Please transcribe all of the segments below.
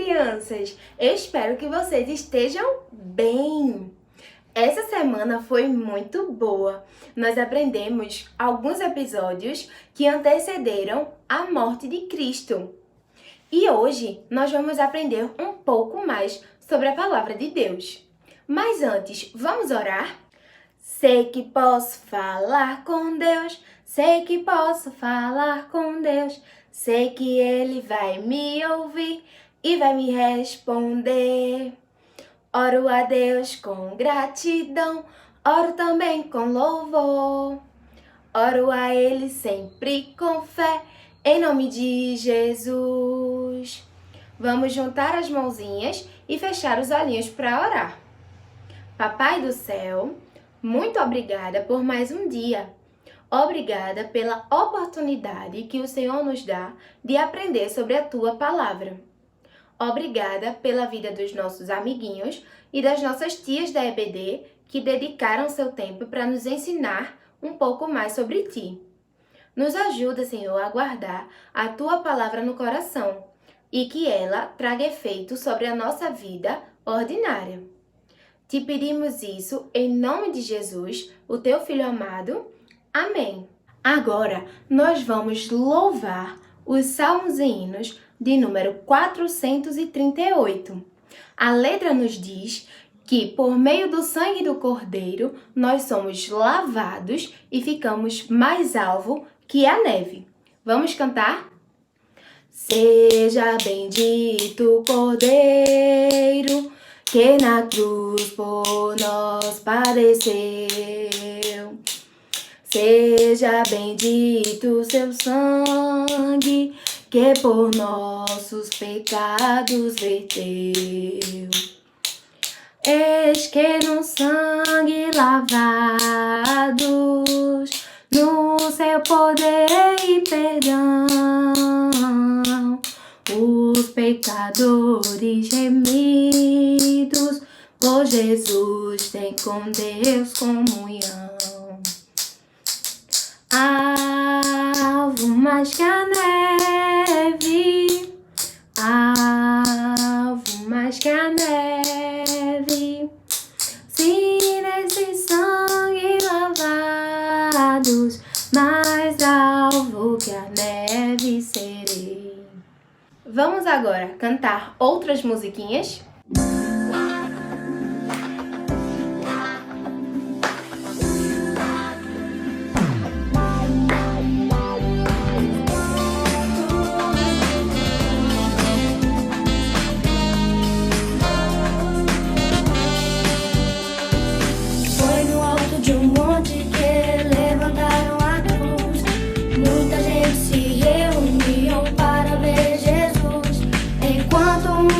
crianças! Eu espero que vocês estejam bem! Essa semana foi muito boa. Nós aprendemos alguns episódios que antecederam a morte de Cristo. E hoje nós vamos aprender um pouco mais sobre a palavra de Deus. Mas antes, vamos orar? Sei que posso falar com Deus, sei que posso falar com Deus, sei que Ele vai me ouvir e vai me responder. Oro a Deus com gratidão, oro também com louvor. Oro a Ele sempre com fé, em nome de Jesus. Vamos juntar as mãozinhas e fechar os olhinhos para orar. Papai do céu, muito obrigada por mais um dia. Obrigada pela oportunidade que o Senhor nos dá de aprender sobre a Tua palavra. Obrigada pela vida dos nossos amiguinhos e das nossas tias da EBD que dedicaram seu tempo para nos ensinar um pouco mais sobre Ti. Nos ajuda, Senhor, a guardar a Tua palavra no coração e que ela traga efeito sobre a nossa vida ordinária. Te pedimos isso em nome de Jesus, o Teu Filho amado. Amém. Agora, nós vamos louvar os salmos e hinos de número 438. A letra nos diz que, por meio do sangue do Cordeiro, nós somos lavados e ficamos mais alvo que a neve. Vamos cantar? Seja bendito o Cordeiro, que na cruz por nós padeceu. Seja bendito o seu sangue, que por nossos pecados verteu. Eis que no sangue lavados, no seu poder e perdão, os pecadores remidos, por Jesus tem com Deus comunhão. Alvo mais que a neve, alvo mais que a neve, se nesse sangue lavados, mais alvo que a neve serei. Vamos agora cantar outras musiquinhas?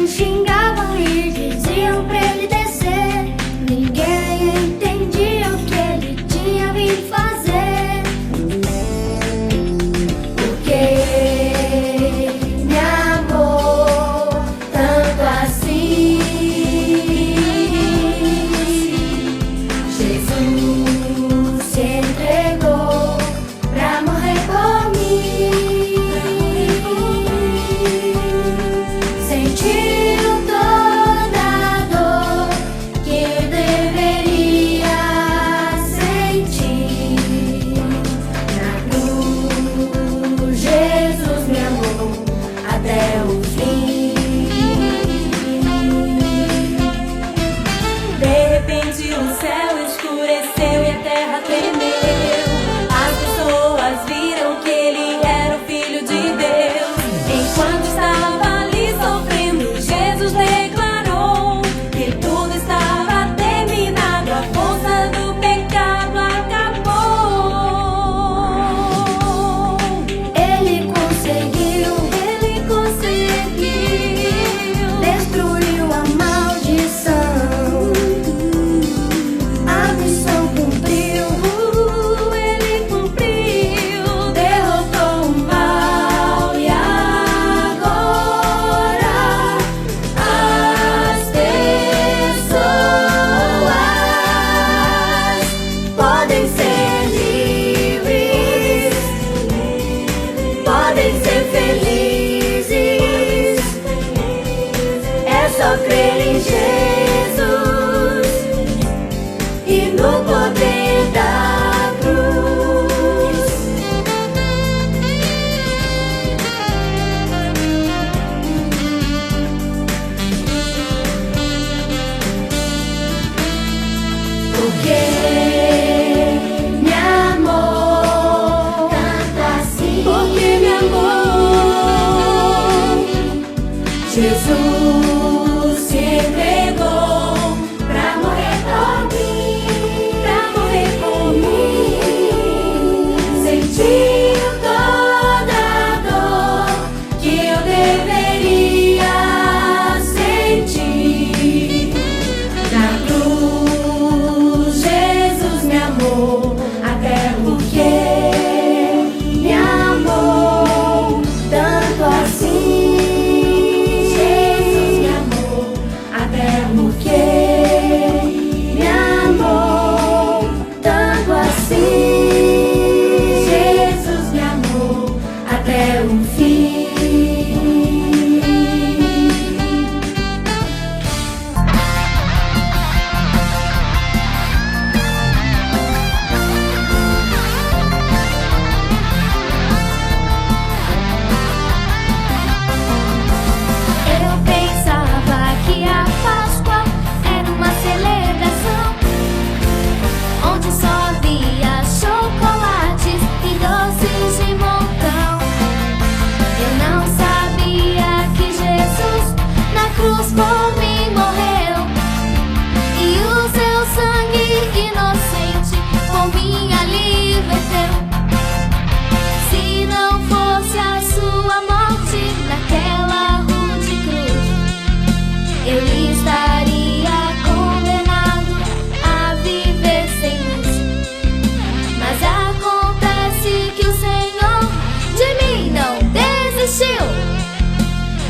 Xingavam e diziam pra ele descer. Ninguém entendia o que ele tinha vindo fazer. Porque me amou tanto assim. Jesus se entregou pra morrer por mim. Sentiu toda a dor que deveria sentir. Na cruz, Jesus me amou até o fim. De repente o céu escureceu e a terra tremeu. As pessoas viram que ele era o Filho de Deus. Enquanto estava ali sofrendo, Jesus declarou que tudo estava terminado, a força do pecado acabou. Ele conseguiu destruiu a maldição. A missão cumpriu, Ele cumpriu, derrotou o mal e agora as pessoas podem ser livres, podem ser felizes. só crer em Jesus e no poder da cruz. Porque me amou tanto assim. Porque me amou. Jesus se entregou pra morrer por mim, pra morrer por mim. Sentiu toda a dor que eu deveria sentir. Na cruz Jesus me amou, até porque me amou tanto assim. Jesus me amou, até porque me amou tanto assim. Jesus me amou até o fim. Eu pensava que a Páscoa era uma celebração onde só havia chocolates e doces de montão. Eu não sabia que Jesus na cruz por mim morreu e o seu sangue inocente por minha verteu. Se não fosse a sua morte naquela rude cruz, eu estaria condenado a viver sem luz. Mas acontece que o Senhor de mim não desistiu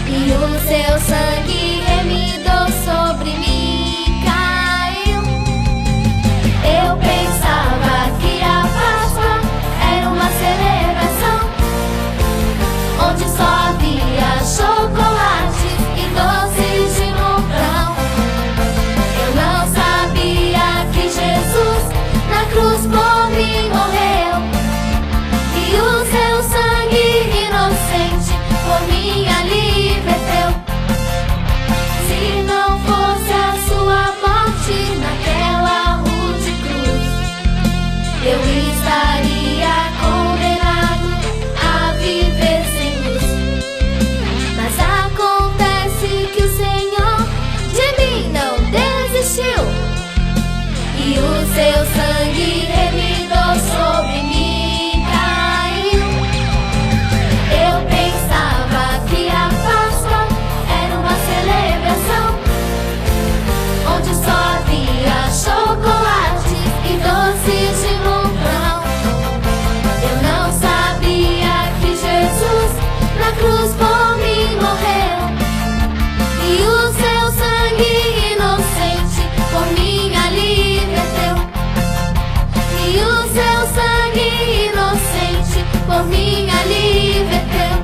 e o seu sangue remidou sobre mim caiu. Eu pensava que a Páscoa era uma celebração onde só havia chocolates e doces de montão. Eu não sabia que Jesus na cruz por mim morreu e o seu sangue inocente por minha verteu. Se não fosse a sua morte naquela rude cruz, eu estaria condenado a viver sem luz. Mas acontece que o Senhor de mim não desistiu e o seu sangue remidou sobre mim caiu. Eu pensava que a Páscoa era uma celebração onde só havia chocolates e doces de montão. Eu não sabia que Jesus na cruz por mim morreu e o seu sangue inocente por minha verteu. E o seu sangue inocente por minha verteu.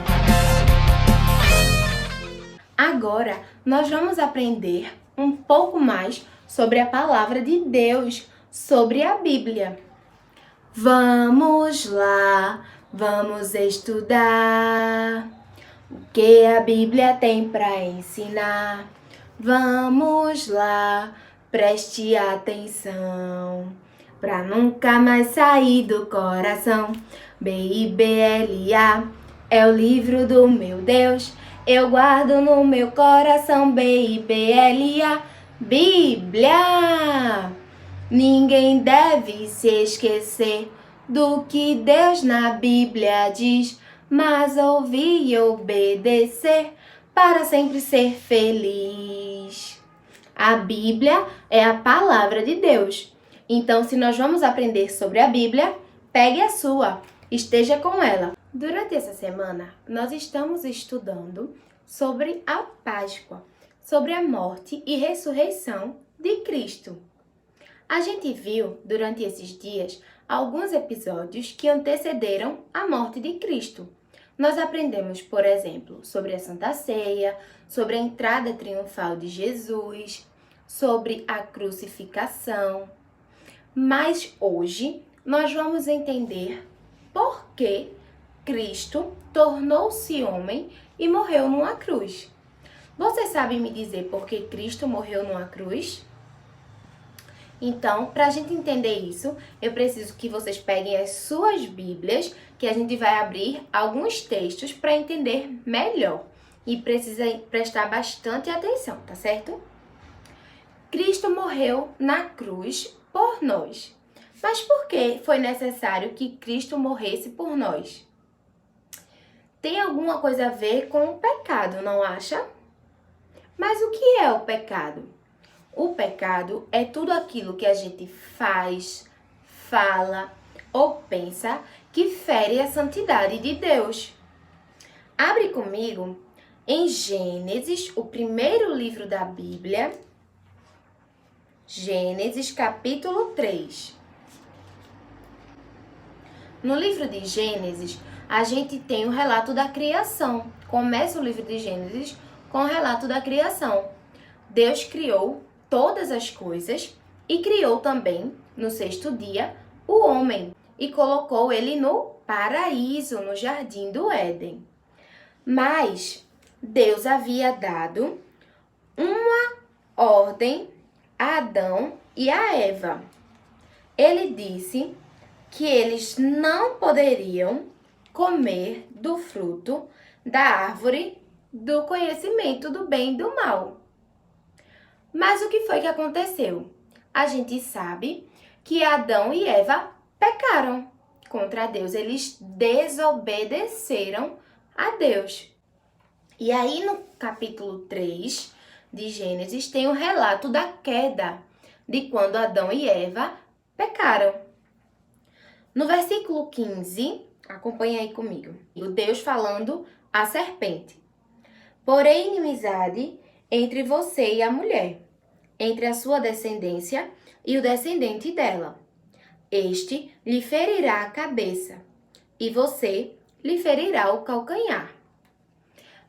Agora nós vamos aprender um pouco mais sobre a palavra de Deus, sobre a Bíblia. Vamos lá, vamos estudar o que a Bíblia tem para ensinar. Vamos lá, preste atenção, pra nunca mais sair do coração. Bíblia é o livro do meu Deus, eu guardo no meu coração. Bíblia, Bíblia. Ninguém deve se esquecer do que Deus na Bíblia diz, mas ouvir e obedecer para sempre ser feliz. A Bíblia é a palavra de Deus. Então, se nós vamos aprender sobre a Bíblia, pegue a sua, esteja com ela. Durante essa semana, nós estamos estudando sobre a Páscoa, sobre a morte e ressurreição de Cristo. A gente viu, durante esses dias, alguns episódios que antecederam a morte de Cristo. nós aprendemos, por exemplo, sobre a Santa Ceia, sobre a entrada triunfal de Jesus, sobre a crucificação. Mas hoje nós vamos entender por que Cristo tornou-se homem e morreu numa cruz. Você sabe me dizer por que Cristo morreu numa cruz? Então, para a gente entender isso, eu preciso que vocês peguem as suas Bíblias, que a gente vai abrir alguns textos para entender melhor. E precisa prestar bastante atenção, tá certo? Cristo morreu na cruz por nós. Mas por que foi necessário que Cristo morresse por nós? Tem alguma coisa a ver com o pecado, não acha? Mas o que é o pecado? O pecado é tudo aquilo que a gente faz, fala ou pensa que fere a santidade de Deus. Abre comigo em Gênesis, o primeiro livro da Bíblia, Gênesis capítulo 3. No livro de Gênesis, a gente tem o relato da criação. Começa o livro de Gênesis com o relato da criação. Deus criou todas as coisas e criou também, no sexto dia, o homem e colocou ele no paraíso, no jardim do Éden. Mas Deus havia dado uma ordem a Adão e a Eva. Ele disse que eles não poderiam comer do fruto da árvore do conhecimento do bem e do mal. Mas o que foi que aconteceu? A gente sabe que Adão e Eva pecaram contra Deus, eles desobedeceram a Deus. E aí no capítulo 3 de Gênesis tem o relato da queda, de quando Adão e Eva pecaram. No versículo 15, acompanha aí comigo, o Deus falando à serpente: porém inimizade entre você e a mulher, entre a sua descendência e o descendente dela. Este lhe ferirá a cabeça, e você lhe ferirá o calcanhar.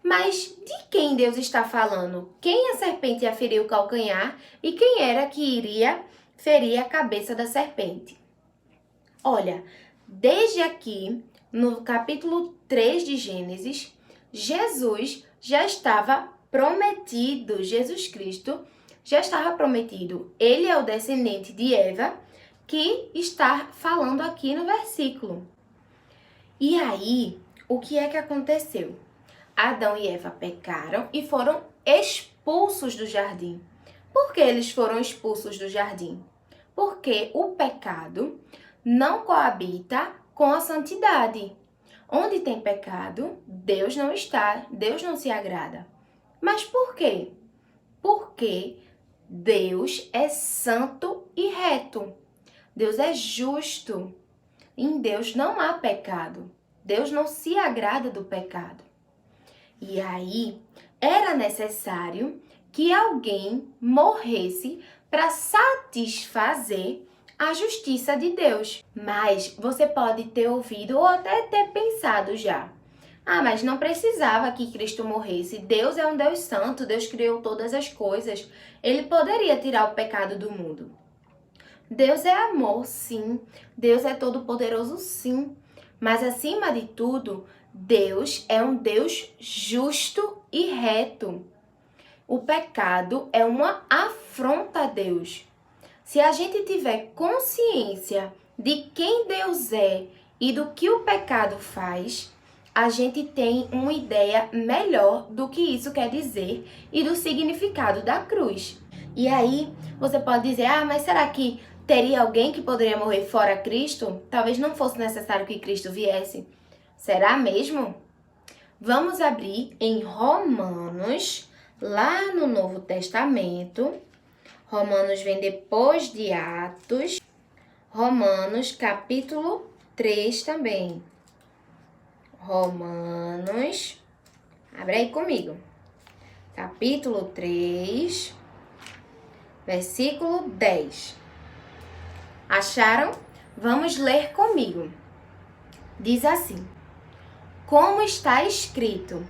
Mas de quem Deus está falando? Quem a serpente ia ferir o calcanhar e quem era que iria ferir a cabeça da serpente? Olha, desde aqui, no capítulo 3 de Gênesis, Jesus já estava prometido, Jesus Cristo já estava prometido. Ele é o descendente de Eva que está falando aqui no versículo. E aí, o que é que aconteceu? Adão e Eva pecaram e foram expulsos do jardim. Por que eles foram expulsos do jardim? Porque o pecado não coabita com a santidade. Onde tem pecado, Deus não está, Deus não se agrada. Mas por quê? Porque Deus é santo e reto. Deus é justo. Em Deus não há pecado. Deus não se agrada do pecado. E aí, era necessário que alguém morresse para satisfazer a justiça de Deus. Mas você pode ter ouvido ou até ter pensado já: ah, mas não precisava que Cristo morresse. Deus é um Deus santo, Deus criou todas as coisas. Ele poderia tirar o pecado do mundo. Deus é amor, sim. Deus é todo-poderoso, sim. Mas acima de tudo, Deus é um Deus justo e reto. O pecado é uma afronta a Deus. Se a gente tiver consciência de quem Deus é e do que o pecado faz, a gente tem uma ideia melhor do que isso quer dizer e do significado da cruz. E aí, você pode dizer: ah, mas será que teria alguém que poderia morrer fora Cristo? Talvez não fosse necessário que Cristo viesse. Será mesmo? Vamos abrir em Romanos, lá no Novo Testamento. Romanos vem depois de Atos. Romanos, capítulo 3 também. Romanos, abre aí comigo. Capítulo 3, versículo 10. Acharam? Vamos ler comigo. Diz assim: Como está escrito: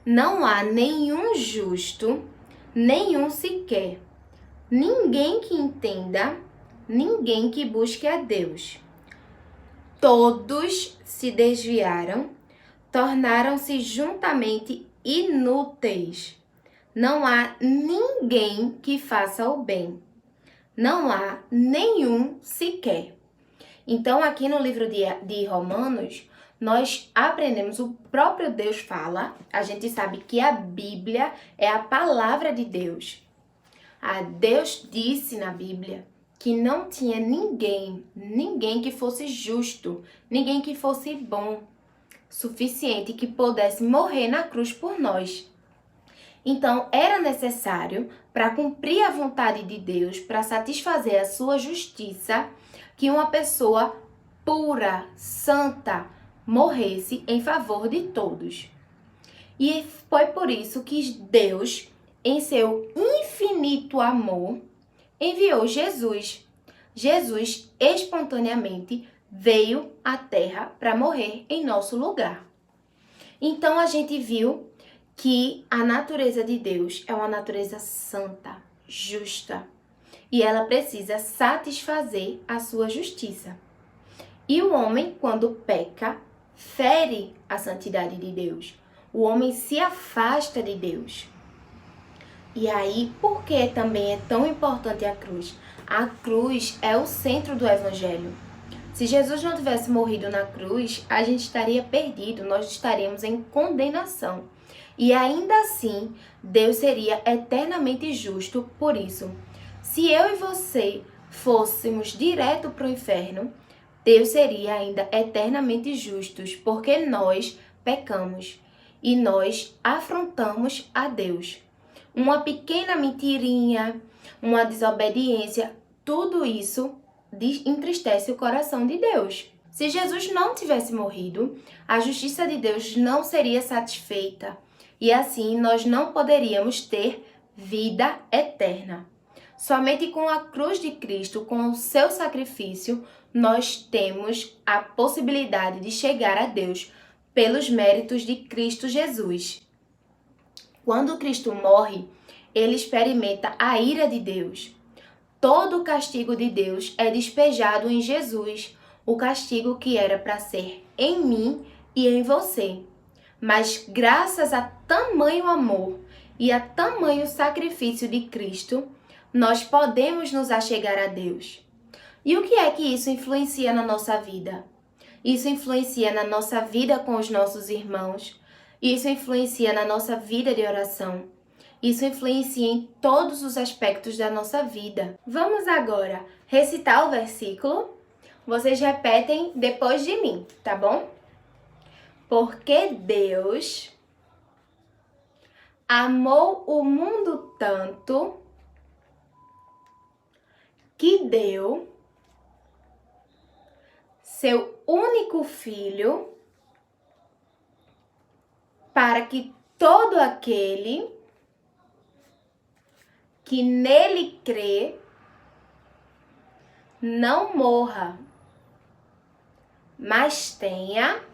não há nenhum justo, nenhum sequer, ninguém que entenda, ninguém que busque a Deus. Todos se desviaram, tornaram-se juntamente inúteis. Não há ninguém que faça o bem. Não há nenhum sequer. Então, aqui no livro de Romanos, nós aprendemos, o próprio Deus fala, a gente sabe que a Bíblia é a palavra de Deus. Deus disse na Bíblia que não tinha ninguém que fosse justo, ninguém que fosse bom, suficiente, que pudesse morrer na cruz por nós. Então, era necessário, para cumprir a vontade de Deus, para satisfazer a sua justiça, que uma pessoa pura, santa, morresse em favor de todos. E foi por isso que Deus, em seu infinito amor, enviou Jesus. Jesus, espontaneamente, veio à Terra para morrer em nosso lugar. Então, a gente viu que a natureza de Deus é uma natureza santa, justa, e ela precisa satisfazer a sua justiça. E o homem, quando peca, fere a santidade de Deus. O homem se afasta de Deus. E aí, por que também é tão importante a cruz? A cruz é o centro do Evangelho. Se Jesus não tivesse morrido na cruz, a gente estaria perdido, nós estaríamos em condenação. E ainda assim, Deus seria eternamente justo por isso. Se eu e você fôssemos direto para o inferno, Deus seria ainda eternamente justos, porque nós pecamos e nós afrontamos a Deus. Uma pequena mentirinha, uma desobediência, tudo isso entristece o coração de Deus. Se Jesus não tivesse morrido, a justiça de Deus não seria satisfeita e assim nós não poderíamos ter vida eterna. Somente com a cruz de Cristo, com o seu sacrifício, nós temos a possibilidade de chegar a Deus pelos méritos de Cristo Jesus. Quando Cristo morre, ele experimenta a ira de Deus. Todo o castigo de Deus é despejado em Jesus, o castigo que era para ser em mim e em você. Mas graças a tamanho amor e a tamanho sacrifício de Cristo, nós podemos nos achegar a Deus. E o que é que isso influencia na nossa vida? Isso influencia na nossa vida com os nossos irmãos. Isso influencia na nossa vida de oração. Isso influencia em todos os aspectos da nossa vida. Vamos agora recitar o versículo. Vocês repetem depois de mim, tá bom? Porque Deus amou o mundo tanto que deu seu único filho para que todo aquele que nele crê não morra, mas tenha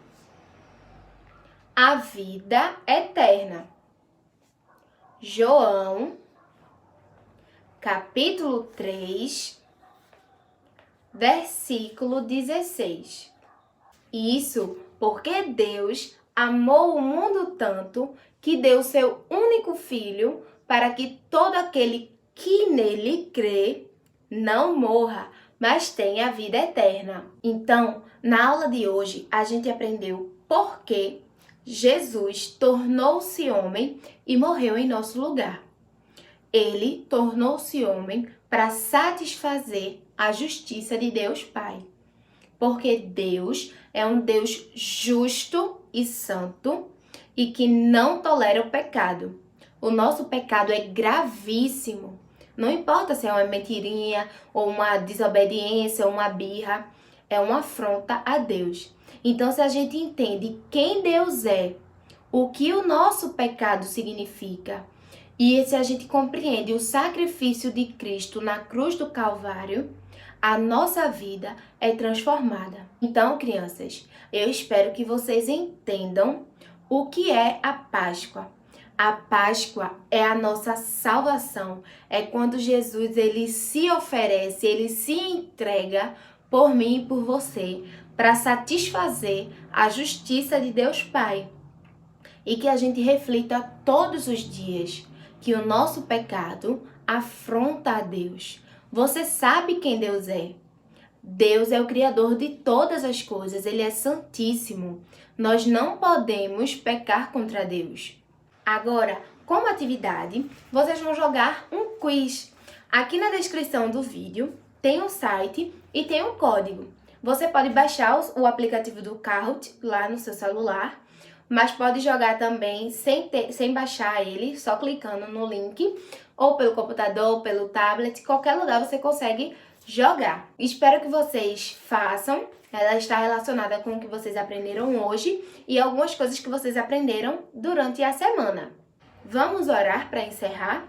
a vida eterna. João, capítulo 3, versículo 16. Isso porque Deus amou o mundo tanto que deu seu único filho para que todo aquele que nele crê não morra, mas tenha a vida eterna. Então, na aula de hoje, a gente aprendeu por que Jesus tornou-se homem e morreu em nosso lugar. Ele tornou-se homem para satisfazer a justiça de Deus Pai. Porque Deus é um Deus justo e santo e que não tolera o pecado. O nosso pecado é gravíssimo. Não importa se é uma mentirinha, ou uma desobediência, ou uma birra. É uma afronta a Deus. Então, se a gente entende quem Deus é, o que o nosso pecado significa, e se a gente compreende o sacrifício de Cristo na cruz do Calvário, a nossa vida é transformada. Então, crianças, eu espero que vocês entendam o que é a Páscoa. A Páscoa é a nossa salvação. É quando Jesus ele se oferece, ele se entrega por mim e por você para satisfazer a justiça de Deus Pai. E que a gente reflita todos os dias que o nosso pecado afronta a Deus. Você sabe quem Deus é? Deus é o Criador de todas as coisas, Ele é santíssimo. Nós não podemos pecar contra Deus. Agora, como atividade, vocês vão jogar um quiz. Aqui na descrição do vídeo tem um site e tem um código. Você pode baixar o aplicativo do Kahoot lá no seu celular, mas pode jogar também sem baixar ele, só clicando no link, ou pelo computador, pelo tablet, qualquer lugar você consegue jogar. Espero que vocês façam. Ela está relacionada com o que vocês aprenderam hoje e algumas coisas que vocês aprenderam durante a semana. Vamos orar para encerrar?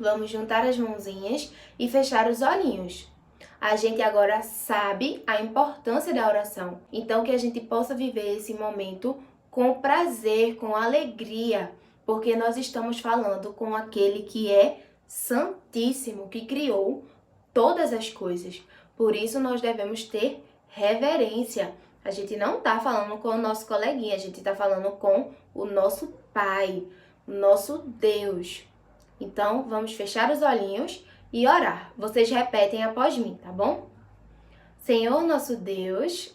Vamos juntar as mãozinhas e fechar os olhinhos. A gente agora sabe a importância da oração, então que a gente possa viver esse momento com prazer, com alegria, porque nós estamos falando com aquele que é santíssimo, que criou todas as coisas. Por isso nós devemos ter reverência. A gente não está falando com o nosso coleguinha, a gente está falando com o nosso Pai, o nosso Deus. Então, vamos fechar os olhinhos e orar. Vocês repetem após mim, tá bom? Senhor nosso Deus,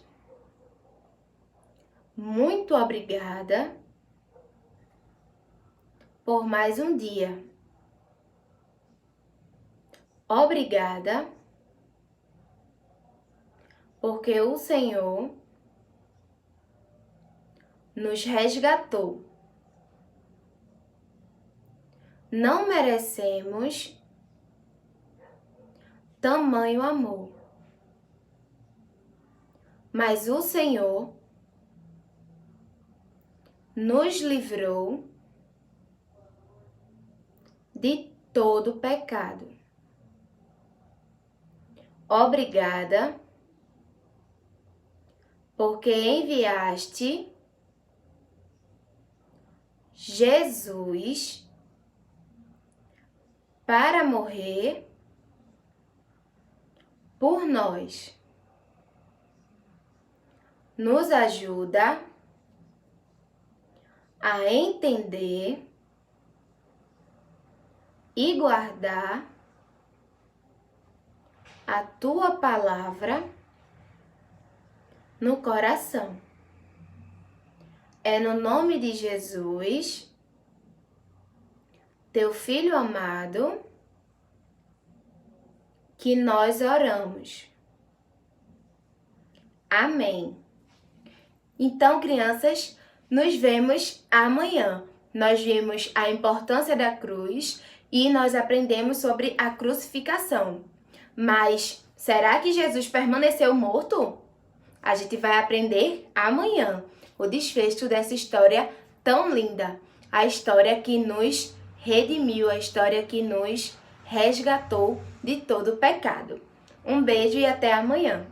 muito obrigada por mais um dia. Obrigada porque o Senhor nos resgatou. Não merecemos tamanho amor, mas o Senhor nos livrou de todo pecado. Obrigada, porque enviaste Jesus para morrer por nós. Nos ajuda a entender e guardar a tua palavra no coração. É no nome de Jesus, teu Filho amado, que nós oramos. Amém. Então, crianças, nos vemos amanhã. Nós vimos a importância da cruz e nós aprendemos sobre a crucificação. Mas será que Jesus permaneceu morto? A gente vai aprender amanhã o desfecho dessa história tão linda. A história que nos redimiu, a história que nos resgatou de todo o pecado. Um beijo e até amanhã.